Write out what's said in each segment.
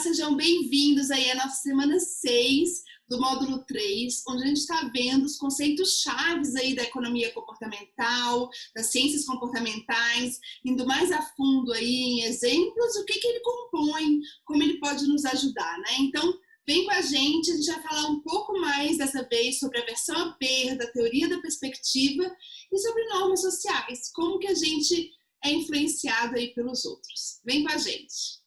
sejam bem-vindos aí à nossa semana 6 do módulo 3, onde a gente está vendo os conceitos chaves aí da economia comportamental, das ciências comportamentais, indo mais a fundo aí em exemplos, o que ele compõe, como ele pode nos ajudar, né? Então, vem com a gente vai falar um pouco mais dessa vez sobre a aversão à perda, a teoria da perspectiva e sobre normas sociais, como que a gente é influenciado aí pelos outros. Vem com a gente!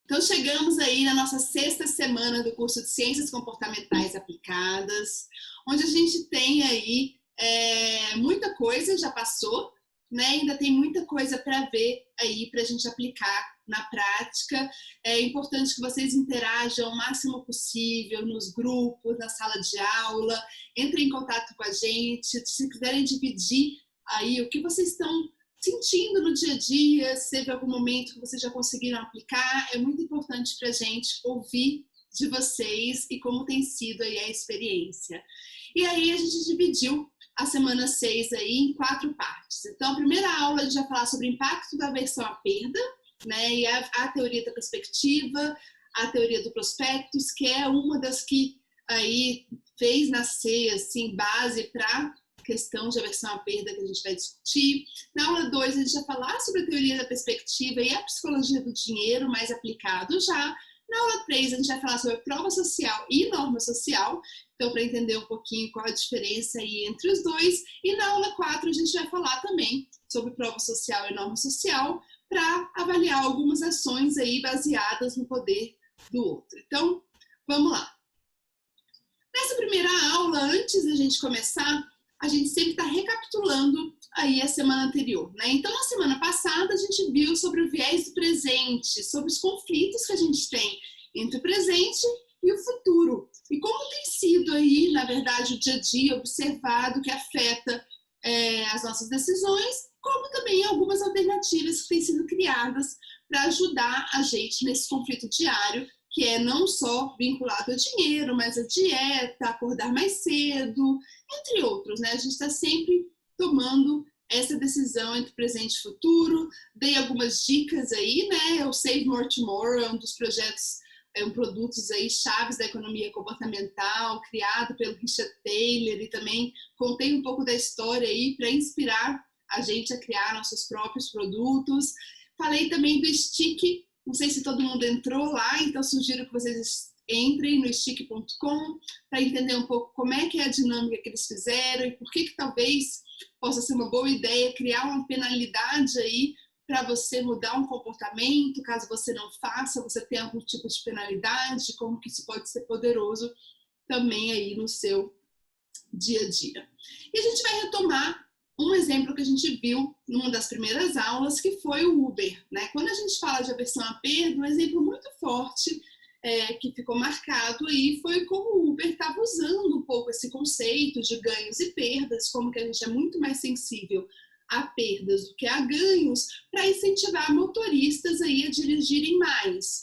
Então, chegamos aí na nossa 6ª semana do curso de Ciências Comportamentais Aplicadas, onde a gente tem aí muita coisa, já passou, né? Ainda tem muita coisa para ver aí, para a gente aplicar na prática. É importante que vocês interajam o máximo possível nos grupos, na sala de aula, entrem em contato com a gente, se quiserem dividir aí o que vocês estão sentindo no dia a dia, se teve algum momento que vocês já conseguiram aplicar, é muito importante para a gente ouvir de vocês e como tem sido aí a experiência. E aí a gente dividiu a semana 6 aí em 4 partes. Então, a primeira aula a gente vai falar sobre o impacto da aversão à perda, né, e a teoria da perspectiva, a teoria do prospectus, que é uma das que aí fez nascer assim, base para questão de aversão à perda que a gente vai discutir. Na aula 2, a gente vai falar sobre a teoria da perspectiva e a psicologia do dinheiro mais aplicado já. Na aula 3, a gente vai falar sobre prova social e norma social, então para entender um pouquinho qual a diferença aí entre os dois. E na aula 4, a gente vai falar também sobre prova social e norma social para avaliar algumas ações aí baseadas no poder do outro. Então, vamos lá. Nessa primeira aula, antes da gente começar, a gente sempre está recapitulando aí a semana anterior, né? Então, na semana passada, a gente viu sobre o viés do presente, sobre os conflitos que a gente tem entre o presente e o futuro. E como tem sido aí, na verdade, o dia a dia observado que afeta as nossas decisões, como também algumas alternativas que têm sido criadas para ajudar a gente nesse conflito diário, que é não só vinculado a dinheiro, mas a dieta, acordar mais cedo, entre outros, né? A gente está sempre tomando essa decisão entre presente e futuro. Dei algumas dicas aí, né? O Save More Tomorrow é um dos projetos, produtos aí chaves da economia comportamental, criado pelo Richard Taylor, e também contei um pouco da história aí para inspirar a gente a criar nossos próprios produtos. Falei também do Stick. Não sei se todo mundo entrou lá, então sugiro que vocês entrem no stick.com para entender um pouco como é que é a dinâmica que eles fizeram e por que talvez possa ser uma boa ideia criar uma penalidade aí para você mudar um comportamento, caso você não faça, você tenha algum tipo de penalidade, como que isso pode ser poderoso também aí no seu dia a dia. E a gente vai retomar um exemplo que a gente viu numa das primeiras aulas, que foi o Uber, né? Quando a gente fala de aversão à perda, um exemplo muito forte que ficou marcado aí foi como o Uber estava usando um pouco esse conceito de ganhos e perdas, como que a gente é muito mais sensível a perdas do que a ganhos, para incentivar motoristas aí a dirigirem mais.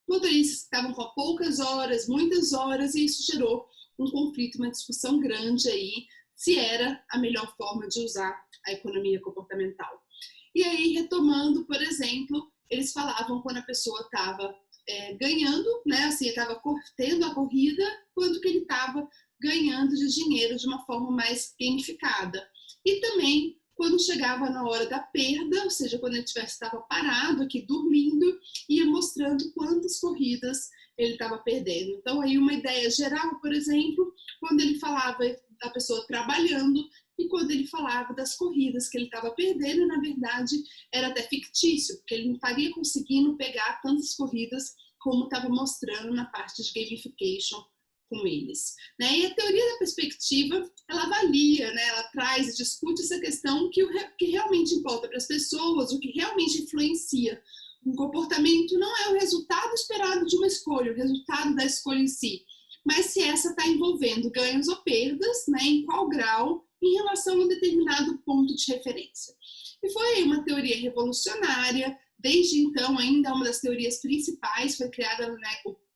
Motoristas que estavam com poucas horas, muitas horas, e isso gerou um conflito, uma discussão grande aí, se era a melhor forma de usar a economia comportamental. E aí, retomando, por exemplo, eles falavam quando a pessoa estava ganhando, né, assim, estava tendo a corrida, quanto que ele estava ganhando de dinheiro de uma forma mais gamificada. E também, quando chegava na hora da perda, ou seja, quando ele estava parado aqui, dormindo, ia mostrando quantas corridas ele estava perdendo. Então, aí uma ideia geral, por exemplo, quando ele falava da pessoa trabalhando e quando ele falava das corridas que ele estava perdendo, na verdade era até fictício, porque ele não estaria conseguindo pegar tantas corridas como estava mostrando na parte de gamification com eles, né? E a teoria da perspectiva, ela avalia, né? Ela traz e discute essa questão que realmente importa para as pessoas, o que realmente influencia um comportamento não é o resultado esperado de uma escolha, o resultado da escolha em si, mas se essa está envolvendo ganhos ou perdas, né, em qual grau, em relação a um determinado ponto de referência. E foi uma teoria revolucionária, desde então ainda uma das teorias principais, foi criada, né,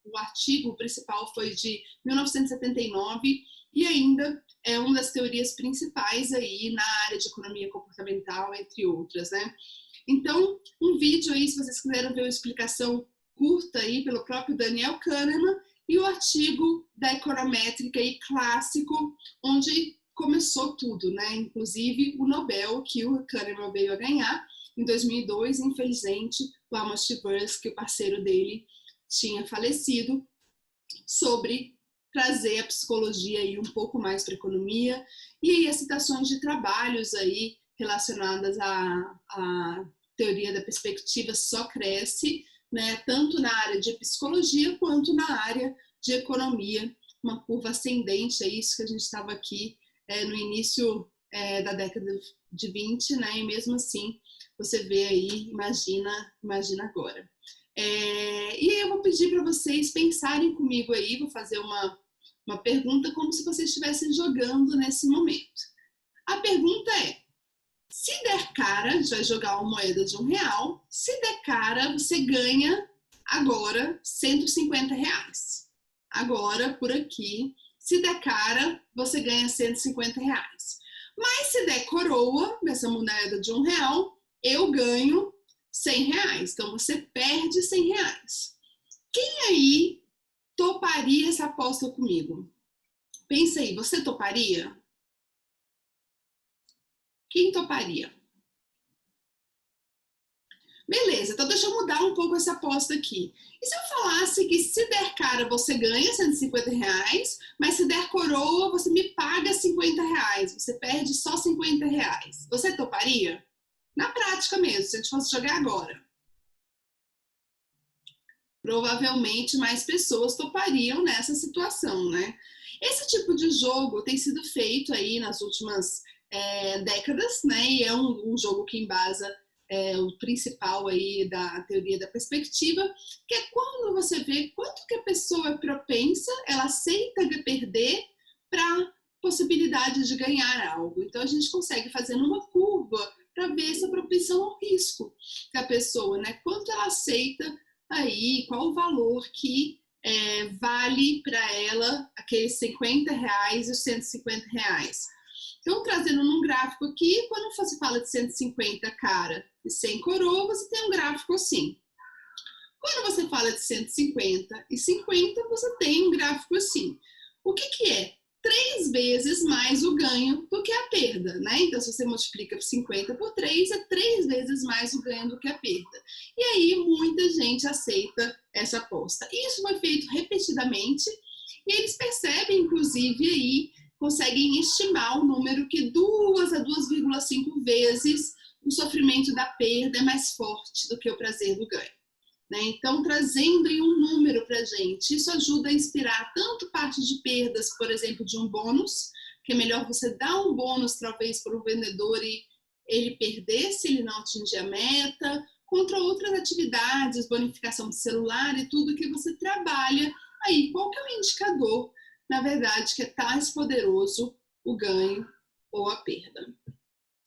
o artigo principal foi de 1979, e ainda é uma das teorias principais aí na área de economia comportamental, entre outras, né. Então, um vídeo aí, se vocês quiserem ver uma explicação curta aí pelo próprio Daniel Kahneman, e o artigo da econométrica aí clássico, onde começou tudo, né? Inclusive o Nobel que o Kahneman veio a ganhar em 2002, infelizmente, o Amos Tversky, o parceiro dele, tinha falecido, sobre trazer a psicologia aí um pouco mais para a economia, e aí as citações de trabalhos aí relacionadas à teoria da perspectiva só cresce, né, tanto na área de psicologia quanto na área de economia, uma curva ascendente, é isso que a gente estava aqui no início da década de 20, né, e mesmo assim você vê aí, imagina agora. E aí eu vou pedir para vocês pensarem comigo aí, vou fazer uma pergunta como se vocês estivessem jogando nesse momento. A pergunta é, se der cara, a gente vai jogar uma moeda de R$1, se der cara, você ganha agora R$150. Agora, por aqui, se der cara, você ganha R$150. Mas se der coroa, nessa moeda de R$1, eu ganho R$100. Então, você perde R$100. Quem aí toparia essa aposta comigo? Pensa aí, você toparia? Quem toparia? Beleza, então deixa eu mudar um pouco essa aposta aqui. E se eu falasse que se der cara você ganha R$150, mas se der coroa você me paga R$50, você perde só R$50. Você toparia? Na prática mesmo, se a gente fosse jogar agora. Provavelmente mais pessoas topariam nessa situação, né? Esse tipo de jogo tem sido feito aí nas últimas décadas, né? E é um jogo que embasa o principal aí da teoria da perspectiva, que é quando você vê quanto que a pessoa é propensa, ela aceita de perder para possibilidade de ganhar algo. Então a gente consegue fazer numa curva para ver essa propensão ao risco da pessoa, né? Quanto ela aceita aí, qual o valor que vale para ela aqueles R$50 e os R$150. Então, trazendo num gráfico aqui, quando você fala de 150 cara e 100 coroa, você tem um gráfico assim. Quando você fala de 150 e 50, você tem um gráfico assim. O que é? 3 vezes mais o ganho do que a perda, né? Então, se você multiplica 50 por 3, é 3 vezes mais o ganho do que a perda. E aí, muita gente aceita essa aposta. Isso foi feito repetidamente e eles percebem, inclusive, aí, conseguem estimar o número que 2 a 2,5 vezes o sofrimento da perda é mais forte do que o prazer do ganho. Né? Então, trazendo aí um número para a gente, isso ajuda a inspirar tanto parte de perdas, por exemplo, de um bônus, que é melhor você dar um bônus talvez para o vendedor e ele perder se ele não atingir a meta, contra outras atividades, bonificação de celular e tudo que você trabalha. Aí, qual que é o indicador, na verdade, que é mais poderoso o ganho ou a perda?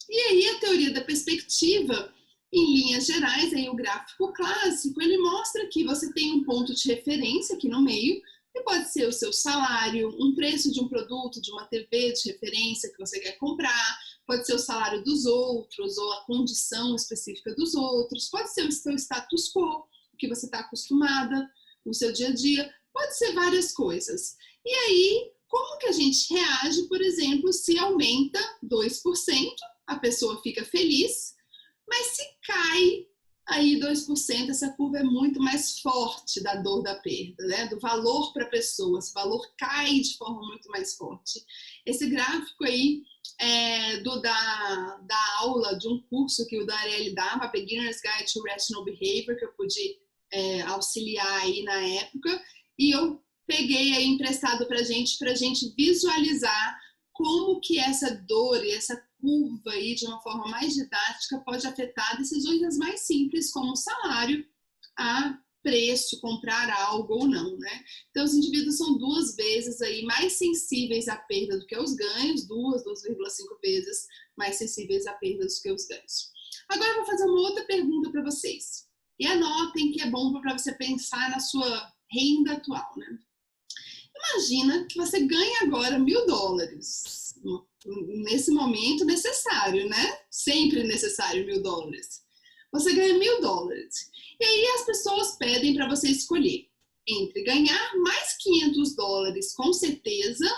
E aí a teoria da perspectiva, em linhas gerais, aí o gráfico clássico, ele mostra que você tem um ponto de referência aqui no meio, que pode ser o seu salário, um preço de um produto, de uma TV de referência que você quer comprar, pode ser o salário dos outros ou a condição específica dos outros, pode ser o seu status quo, o que você está acostumada no seu dia a dia, pode ser várias coisas. E aí, como que a gente reage, por exemplo, se aumenta 2%, a pessoa fica feliz, mas se cai aí 2%, essa curva é muito mais forte da dor da perda, né? Do valor para a pessoa, esse valor cai de forma muito mais forte. Esse gráfico aí é da aula de um curso que o Darelli dava, Beginner's Guide to Rational Behavior, que eu pude auxiliar aí na época, e eu peguei aí emprestado para gente visualizar como que essa dor e essa curva aí, de uma forma mais didática, pode afetar decisões mais simples, como o salário, a preço, comprar algo ou não, né? Então, os indivíduos são 2 vezes aí mais sensíveis à perda do que aos ganhos, 2,5 vezes mais sensíveis à perda do que aos ganhos. Agora, eu vou fazer uma outra pergunta para vocês. E anotem que é bom para você pensar na sua renda atual, né? Imagina que você ganha agora $1.000. Nesse momento necessário, né? Sempre necessário $1.000. Você ganha $1.000. E aí as pessoas pedem para você escolher entre ganhar mais $500 com certeza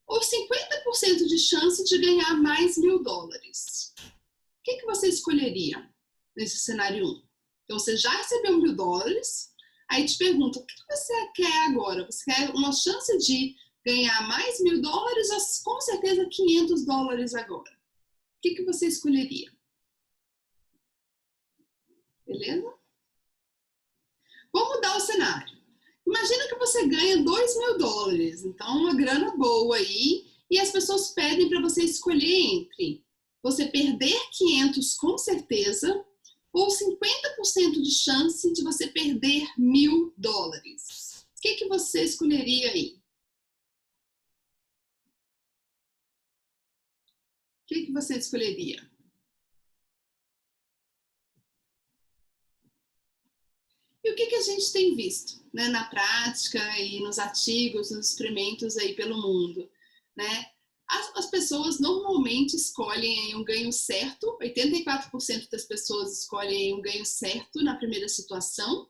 ou 50% de chance de ganhar mais $1.000. O que você escolheria nesse cenário 1? Então você já recebeu $1.000, aí te pergunta, o que você quer agora? Você quer uma chance de ganhar mais $1.000 ou com certeza $500 agora? O que você escolheria? Beleza? Vamos mudar o cenário. Imagina que você ganha $2.000, então uma grana boa aí, e as pessoas pedem para você escolher entre você perder 500 com certeza ou 50% de chance de você perder $1.000. O que você escolheria aí? O que você escolheria? E o que a gente tem visto, né, na prática e nos artigos, nos experimentos aí pelo mundo, né? As pessoas normalmente escolhem um ganho certo, 84% das pessoas escolhem um ganho certo na primeira situação,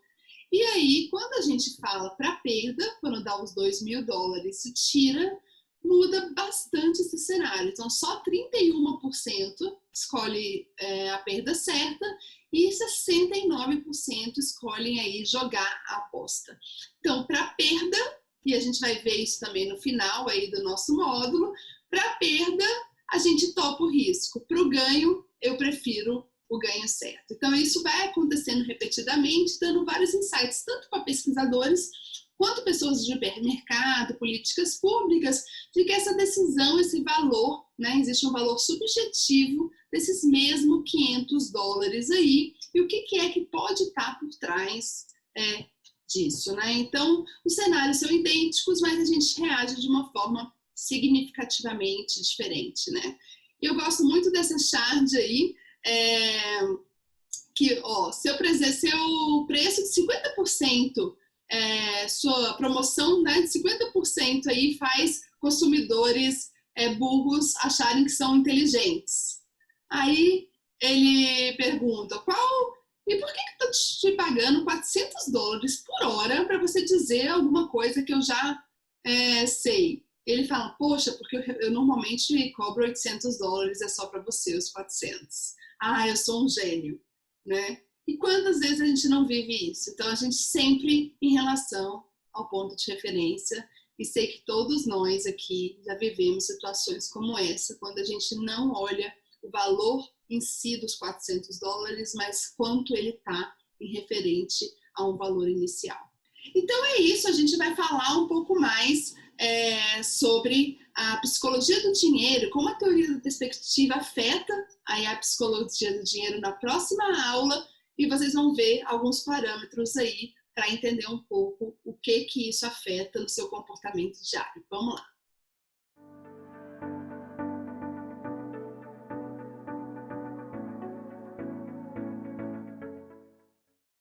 e aí quando a gente fala para perda, quando dá os $2.000 se tira, muda bastante esse cenário. Então só 31% escolhe a perda certa e 69% escolhem aí jogar a aposta. Então para perda, e a gente vai ver isso também no final aí do nosso módulo, para perda a gente topa o risco, para o ganho eu prefiro o ganho certo. Então isso vai acontecendo repetidamente, dando vários insights, tanto para pesquisadores quanto pessoas de mercado, políticas públicas, de que essa decisão, esse valor, né, existe um valor subjetivo desses mesmos $500 aí, e o que é que pode estar por trás disso, né? Então, os cenários são idênticos, mas a gente reage de uma forma significativamente diferente, né? E eu gosto muito dessa chart aí, que, ó, seu preço de 50%, sua promoção, né, de 50% aí faz consumidores burros acharem que são inteligentes. Aí ele pergunta, e por que eu estou te pagando $400 por hora para você dizer alguma coisa que eu já sei? Ele fala, poxa, porque eu normalmente cobro $800, é só para você os 400. Ah, eu sou um gênio, né? E quantas vezes a gente não vive isso? Então a gente sempre em relação ao ponto de referência, e sei que todos nós aqui já vivemos situações como essa, quando a gente não olha o valor em si dos $400, mas quanto ele está em referente a um valor inicial. Então é isso, a gente vai falar um pouco mais sobre a psicologia do dinheiro, como a teoria da perspectiva afeta aí a psicologia do dinheiro na próxima aula, e vocês vão ver alguns parâmetros aí para entender um pouco o que isso afeta no seu comportamento diário. Vamos lá!